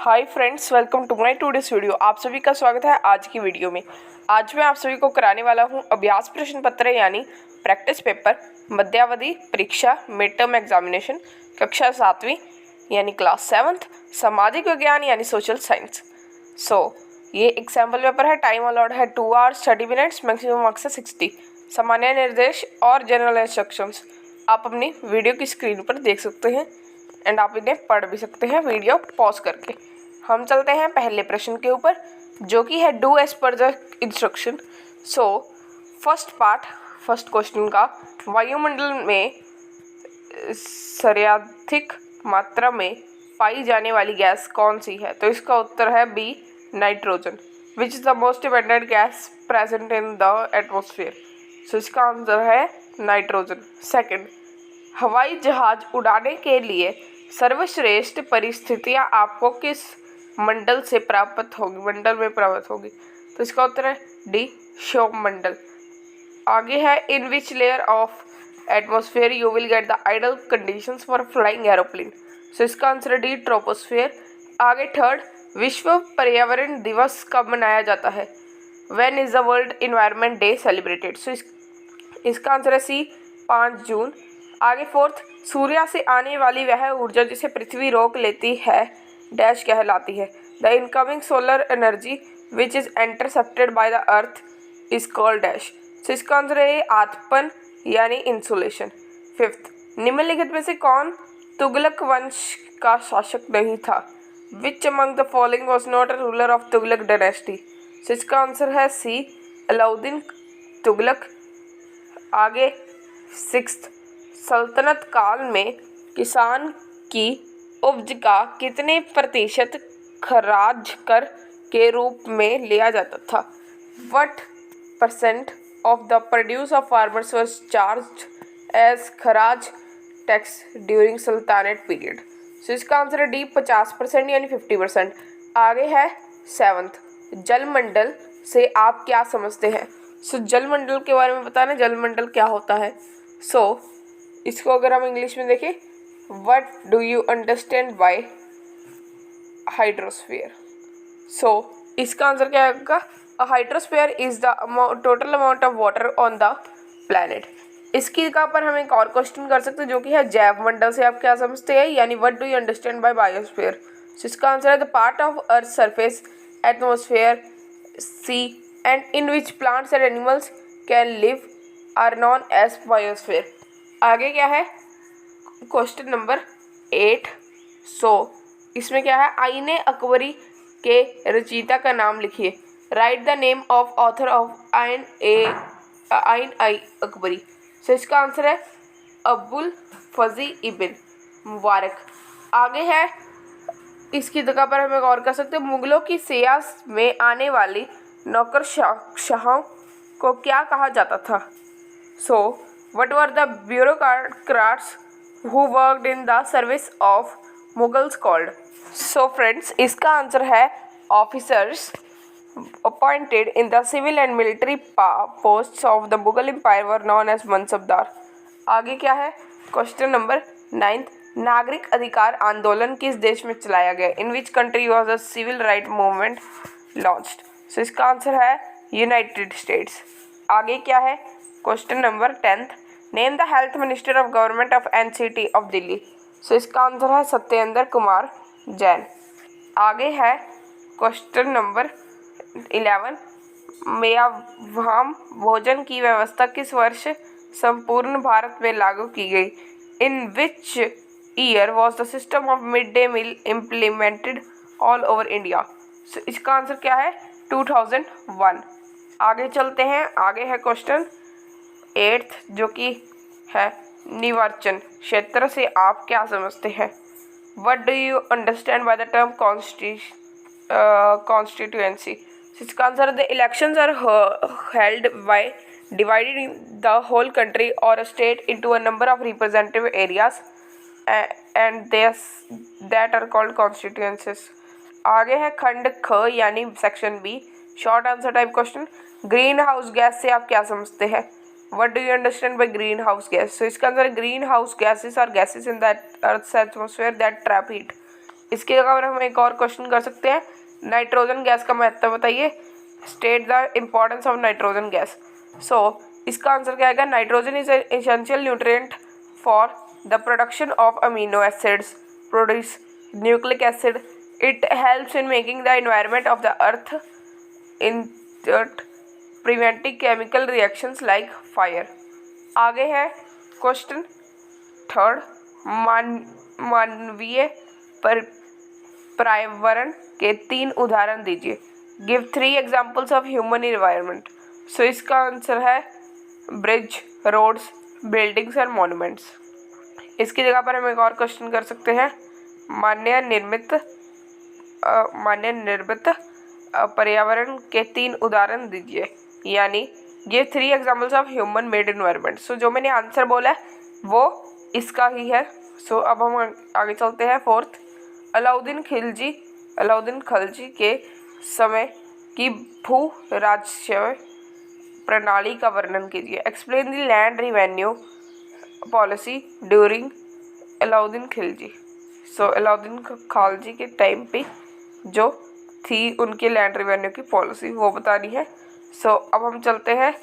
Hi friends, welcome to my today's video. आप सभी का स्वागत है आज की वीडियो में। आज मैं आप सभी को कराने वाला हूं अभ्यास प्रश्न पत्र यानी प्रैक्टिस पेपर मध्यावधि परीक्षा मिड टर्म एग्जामिनेशन कक्षा 7वीं यानी क्लास 7th सामाजिक विज्ञान यानी सोशल साइंस। ये एग्जाम्पल पेपर है। टाइम अलाउड है 2 hours 30 minutes, मैक्सिमम मार्क्स है 60। सामान्य निर्देश और जनरल इंस्ट्रक्शंस आप अपनी वीडियो की स्क्रीन पर देख सकते हैं एंड आप इन्हें पढ़ भी सकते हैं वीडियो पॉज करके। हम चलते हैं पहले प्रश्न के ऊपर, जो कि है do as per the instruction. First question का वायुमंडल में सर्वाधिक मात्रा में पाई जाने वाली गैस कौन सी है? तो इसका उत्तर है B, nitrogen. Which is the most abundant gas present in the atmosphere? So इसका आंसर है नाइट्रोजन। सेकंड, हवाई जहाज उड़ाने के लिए सर्वश्रेष्ठ परिस्थितियां आपको किस मंडल में प्राप्त होगी? तो इसका उत्तर है डी, सौरमंडल। आगे है in which layer of atmosphere you will get the ideal conditions for flying aeroplane? So इसका आंसर है डी, ट्रोपोस्फेयर। आगे थर्ड, विश्व पर्यावरण दिवस कब मनाया जाता है? When is the world environment day celebrated? So इसका आंसर है सी, 5 जून। आगे फोर्थ, सूर्य से आने वाली वह ऊर्जा जिसे पृथ्वी रोक लेती है डैश कहलाती है? The incoming solar energy which is intercepted by the earth is called dash? So इसका आंसर है आतपन यानी इंसुलेशन। फिफ्थ, निम्नलिखित में से कौन तुगलक वंश का शासक नहीं था? Which among the following was not a ruler of Tughlaq dynasty? So इसका आंसर है सी, अलाउद्दीन तुगलक। आगे सिक्स्थ, सल्तनत काल में किसान की उपज का कितने प्रतिशत खराज कर के रूप में लिया जाता था? What percent of the produce of farmers was charged as खराज टैक्स ड्यूरिंग सल्तनत पीरियड? सो इसका आंसर है डी, 50% यानी 50%। आगे है सेवंथ, जलमंडल से आप क्या समझते हैं? जलमंडल के बारे में बताना, जलमंडल क्या होता है? इसको अगर हम इंग्लिश में देखें, what do you understand bye hydrosphere? इसका आंसर क्या होगा? Hydrosphere is the total amount of water on the planet. इसकी जगह पर हम एक और क्वेश्चन कर सकते हैं, जो कि है जैव मंडल से आप क्या समझते हैं, यानी what do you understand by biosphere? इसका आंसर है the part of earth surface atmosphere sea and in which plants and animals can live are known as biosphere. आगे क्या है? Question number 8। इसमें क्या है? आईने अकबरी के रचयिता का नाम लिखिए। Right the name of author of आइन आई अकबरी। इसका आंसर है अब्दुल फजी इब्न मुबारक। आगे है, इसकी जगह पर हम एक और कर सकते हैं, मुगलों की सियासत में आने वाली नौकरशाहों को क्या कहा जाता था? What were the bureaucrats who worked in the service of Mughals called? Friends, इसका आंसर है officers appointed in the civil and military posts of the Mughal Empire were known as mansabdar. आगे क्या है? क्वेश्चन नंबर 9, नागरिक अधिकार आंदोलन किस देश में चलाया गया? In which country was the civil right movement launched? इसका आंसर है यूनाइटेड स्टेट्स। आगे क्या है? Question number 10, name the health minister of government of NCT of Delhi? इसका आंसर है सत्येंद्र कुमार जैन। आगे है क्वेश्चन नंबर 11, मेयावाम भोजन की व्यवस्था किस वर्ष संपूर्ण भारत में लागू की गई? In which year was the system of mid day meal implemented all over India? इसका आंसर क्या है? 2001। आगे चलते हैं। आगे है क्वेश्चन 8, जो कि है निर्वाचन क्षेत्र से आप क्या समझते हैं? What do you understand by the term constituency? इसका आंसर है the elections are held by dividing the whole country और a state into a number of representative areas and that are called constituencies. आगे है खंड ख यानी section B, short answer type question. Green house gas से आप क्या समझते हैं? What do you understand by greenhouse gas? इसका आंसर है greenhouse gases are gases in the Earth's atmosphere that trap heat. इसकी जगह पर हम एक और क्वेश्चन कर सकते हैं, नाइट्रोजन गैस का महत्व बताइए, state the importance of nitrogen gas. So इसका आंसर क्या आएगा, nitrogen is an essential nutrient for the production of amino acids, produce nucleic acid, it helps in making the environment of the earth in preventing chemical reactions like fire. आगे है question third, मानवीय पर्यावरण के 3 उदाहरण दीजिए, give 3 examples of human environment. So इसका answer है bridge, roads, buildings और मॉन्यूमेंट्स। इसकी जगह पर हम एक और क्वेश्चन कर सकते हैं, मानव निर्मित पर्यावरण के 3 उदाहरण दीजिए, यानी give 3 examples of human made environment. So जो मैंने आंसर बोला है वो इसका ही है। सो अब हम आगे चलते हैं फोर्थ, अलाउद्दीन खिलजी के समय की भू राजस्व प्रणाली का वर्णन कीजिए, explain the land revenue policy during Alauddin Khilji. So Alauddin Khilji के टाइम पे जो थी उनके लैंड रिवेन्यू की पॉलिसी वो बतानी है। सो अब हम चलते हैं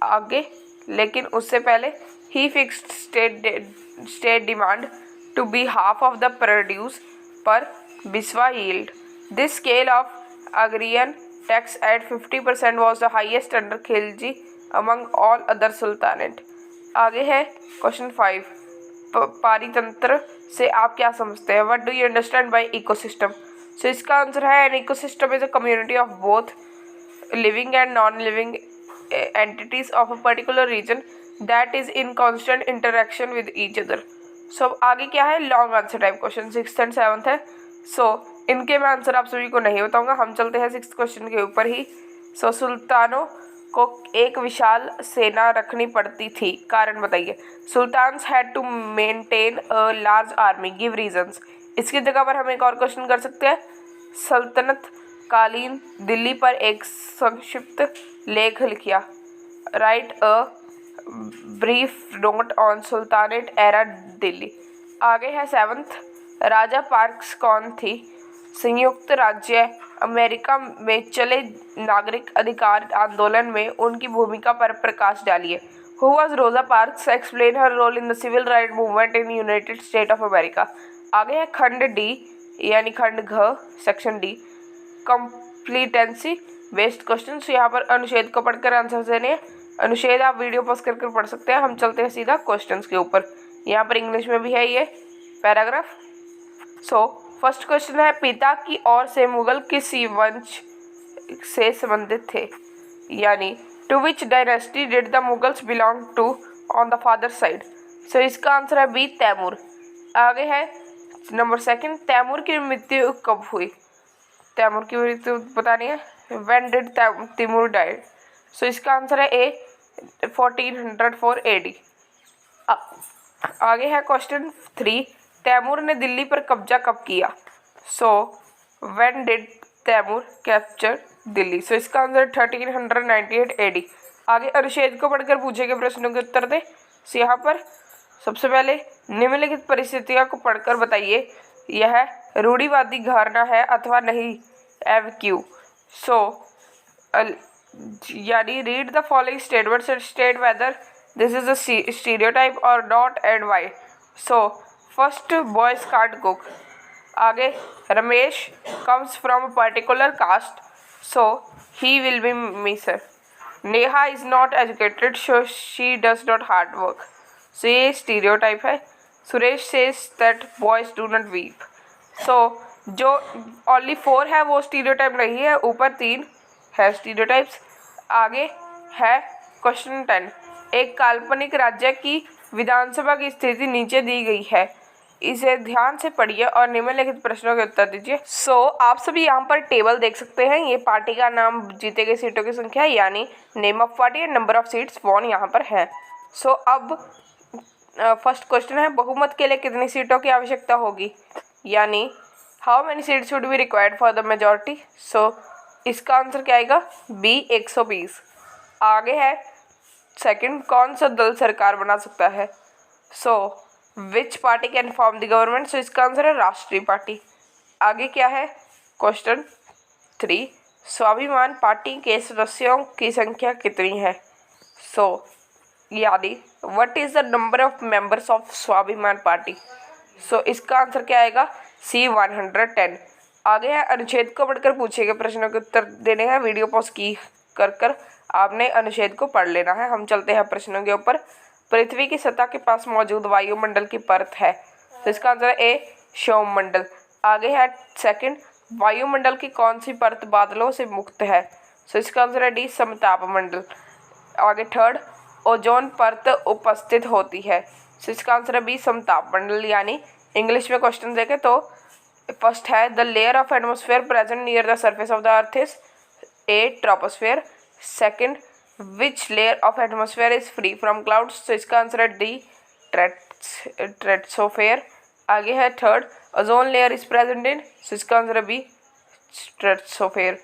आगे, लेकिन उससे पहले ही fixed state demand to be half of the produce per biswa yield, this scale of agrarian tax at 50% was the highest under Khilji among all other sultanate। आगे है क्वेश्चन 5, पारितंत्र से आप क्या समझते हैं, what do you understand by ecosystem. So इसका answer है an ecosystem is a community of both living and non living entities of a particular region that is in constant interaction with each other. So आगे क्या है, long answer type question 6th and 7th है। सो इनके मैं answer आप सभी को नहीं बताऊंगा, हम चलते हैं 6th क्वेश्चन के ऊपर ही। सो सुल्तानों को एक विशाल सेना रखनी पड़ती थी, कारण बताइए। Sultans had to maintain a large army, give reasons. इसकी जगह पर हम एक और क्वेश्चन कर सकते हैं, सल्तनत कालीन दिल्ली पर एक संक्षिप्त लेख लिखिया, right a brief note on sultanate era Delhi. आगे है 7th, राजा पार्क्स कौन थी, संयुक्त राज्य अमेरिका में चले नागरिक अधिकार आंदोलन में उनकी भूमिका पर प्रकाश डालिए। Who was Rosa Parks, explain her role in the civil right movement in United State of America. आगे है खंड डी यानी खंड घ section D, competency based question. यहाँ पर अनुच्छेद को पढ़कर आंसर देने हैं, अनुच्छेद आप वीडियो पॉज करके पढ़ सकते हैं। हम चलते हैं सीधा क्वेश्चंस के ऊपर, यहाँ पर इंग्लिश में भी है ये पैराग्राफ। सो फर्स्ट क्वेश्चन है, पिता की ओर से मुगल किसी वंश से संबंधित थे, यानी to which dynasty did the Mughals belong to on the father side. So इसका आंसर है बी, तैमूर। आगे है नंबर 2, तैमूर की मृत्यु कब हुई, तैमूर की मृत्यु बतानी है, व्हेन डिड तैमूर डाइड। सो इसका आंसर है ए, 1404 AD। आगे है क्वेश्चन 3, तैमूर ने दिल्ली पर कब्जा कब किया। So when did Timur capture Delhi. So इसका आंसर 1398 AD। आगे अनुच्छेद को पढ़कर पूछे गए प्रश्नों के उत्तर दें। सो यहाँ पर सबसे पहले निम्नलिखित परिस्थितियों को पढ़कर बताइए, यह रूढ़िवादी धारणा है अथवा नहीं, FQ। सो यानी read the following statements and state whether this is a stereotype और not and why. So first, boys can't cook. आगे, Ramesh comes from a particular caste, so he will be miser. Neha is not educated, so she does not hard work. So ये stereotype है। Suresh says that boys do not weep. So जो only 4 है वो stereotype नहीं है, ऊपर 3 है स्टीरियोटाइप्स। आगे है क्वेश्चन 10, एक काल्पनिक राज्य की विधानसभा की स्थिति नीचे दी गई है, इसे ध्यान से पढ़िए और निम्नलिखित प्रश्नों के उत्तर दीजिए। सो आप सभी यहाँ पर टेबल देख सकते हैं, ये पार्टी का नाम, जीते गए सीटों की संख्या यानी name of party and number of seats won यहाँ पर है। सो अब फर्स्ट क्वेश्चन है, बहुमत के लिए कितनी सीटों की आवश्यकता होगी, यानी how many seats would be required for the majority. So इसका आंसर क्या आएगा, बी, 120। आगे है सेकंड, कौन सा दल सरकार बना सकता है। So which party can form the government. So इसका आंसर है राष्ट्रीय पार्टी। आगे क्या है क्वेश्चन 3, स्वाभिमान पार्टी के सदस्यों की संख्या कितनी है? यानी what is the number of members of स्वाभिमान पार्टी? इसका आंसर क्या आएगा? C 110। आगे है अनुच्छेद को पढ़कर पूछे गए प्रश्नों के उत्तर देने हैं। वीडियो पॉज की कर आपने अनुच्छेद को पढ़ लेना है। हम चलते हैं प्रश्नों के ऊपर। पृथ्वी की सतह के पास मौजूद वायुमंडल की परत है, तो इसका आंसर है ए सौममंडल। आगे है सेकंड, वायुमंडल की कौन सी परत बादलों से मुक्त है? इसका आंसर है डी समताप मंडल। आगे थर्ड, ओजोन परत उपस्थित होती है, इसका आंसर है बी समताप मंडल। यानी इंग्लिश में क्वेश्चन देखें तो फर्स्ट है the layer of atmosphere present near the surface of the earth is a troposphere. Second, which layer of atmosphere is free from clouds, तो इसका आंसर है डी स्ट्रेटोस्फेयर। आगे है third, ozone layer is present in, इसका answer है B stratosphere.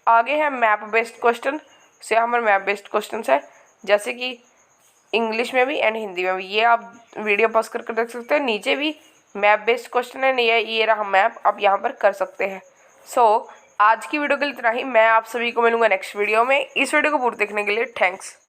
आगे है map based question. यहाँ पर मैप बेस्ड क्वेश्चन है, जैसे कि इंग्लिश में भी एंड हिंदी में भी। ये आप वीडियो पॉज करके देख सकते हैं। नीचे भी मैप बेस्ड क्वेश्चन है, ये रहा मैप, आप यहाँ पर कर सकते हैं। आज की वीडियो के लिए इतना ही। मैं आप सभी को मिलूंगा नेक्स्ट वीडियो में। इस वीडियो को पूर्ण देखने के लिए थैंक्स।